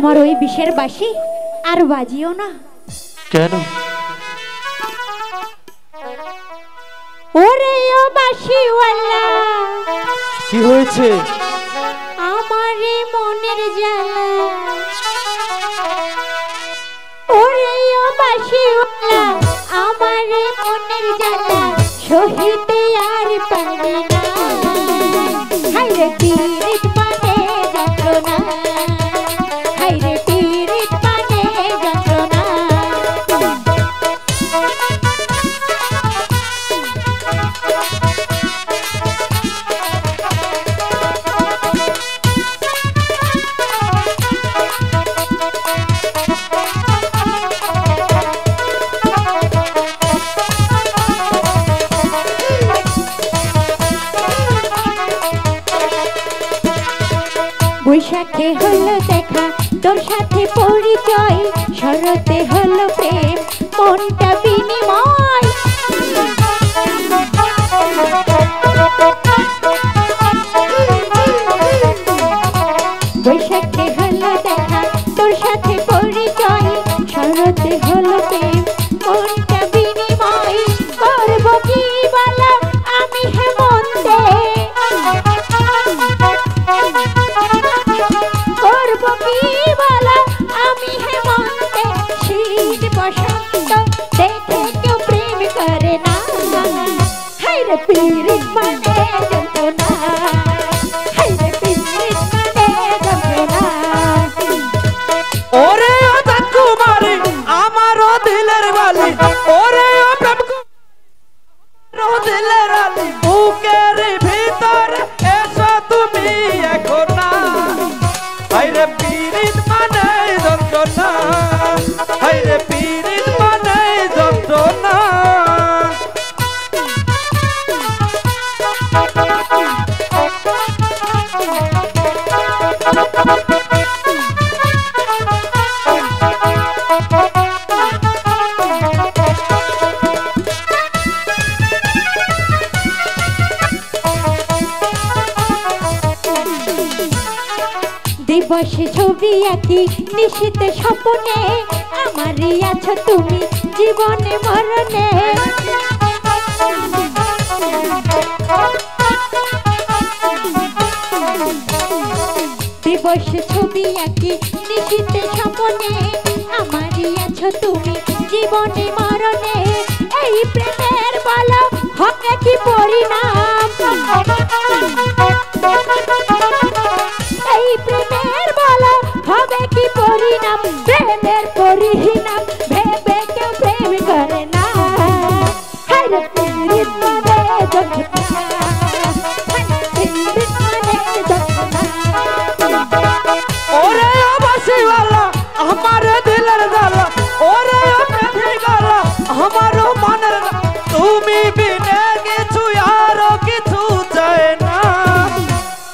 তোমার ওই বিষের বাঁশি আর বাজিও না। কেন? ওরে ও বাঁশিওয়ালা, কি হয়েছে? আমার মনের জ্বালা। ওরে ও বাঁশিওয়ালা, আমার মনের জ্বালা সহিতে আর পারি না। হায়রে পীড়িত মানে যন্ত্রণা, হায়রে পীড়িত মানে যন্ত্রণা। বৈশাখে হলো দেখা, তোর সাথে পরিচয়, শরতে হলো প্রেম, মনটা বিনিময়। বৈশাখে হলো দেখা, তোর সাথে পরিচয়, শরতে হলো প্রেম, মনটা বিনিময়। করবো কি বলো আমি হেমন্তে, করবো কি বলো আমি হেমন্তে, শীত বসন্ত দেখে কেউ প্রেম করে না। হায়রে পীড়িত মানে যন্ত্রণা, হায়রে পীড়িত মানে যন্ত্রণা। ওরে ও রাজকুমারী আমারও দিলের বালি, ওরে ও প্রেম দিলের আলি, বুকের ভিতর এসো তুমি এখন না। হায়রে পীড়িত মানে যন্ত্রণা, হায়রে পীড়িত মানে যন্ত্রণা। দিবসে ছবি আঁকি নিশীতে স্বপ্নে, আমারই আছো তুমি জীবনে মরণে। দিবসে ছবি আঁকি নিশীতে স্বপ্নে, আমারই আছো তুমি জীবনে মরণে। এই প্রেমের বলো হবে কি পরিণাম, এই প্রেমের বলো হবে কি পরিণাম। প্রেমের পরিণাম ভেবে কেউ প্রেম করে না। হায়রে পীড়িত মানে যন্ত্রণা, হায়রে পীড়িত মানে যন্ত্রণা। ওরে ও বাঁশিওয়ালা আমার দিলের জ্বালা, ওরে ও প্রেমের জ্বালা আমার মনের জ্বালা, তুমি বিনে কিছু আরো কিছু চাই না।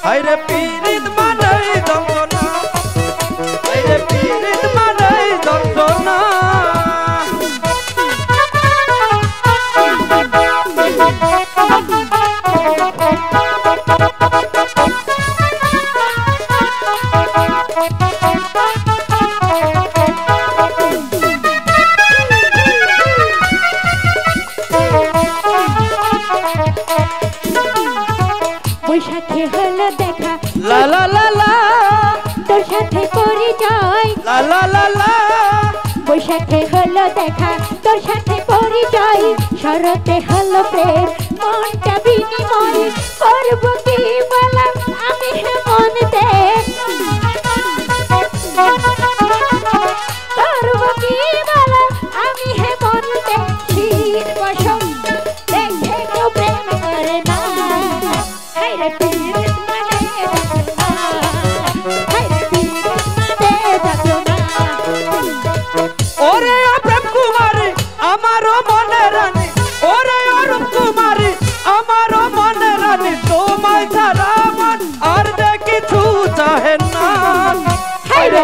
হায়রে পীড়িত মানে যন্ত্রণা, হায়রে পীড়িত মানে যন্ত্রণা। বৈশাখে হলো দেখা, লা লা লা লা, তোর সাথে পরিচয়, লা লা লা লা। বৈশাখে হলো দেখা, তোর সাথে পরিচয়, শরতে হলো প্রেম, মনটা বিনিময়। করবো কি বলো আমি হেমন্তে, করবো কি বলো আমি হেমন্তে, শীত বসন্ত দেখে কেউ প্রেম করে না। হায়রে পীড়িত মানে যন্ত্রণা, হায়রে পীড়িত মানে যন্ত্রণা। ওরে ও প্রেম কুমারী আমারও মনে রানী, ওরে ও রূপ কুমারী আমারও মনে রানী, তোমায় ছাড়া মন আর যে কিছু চাহে না। হায়রে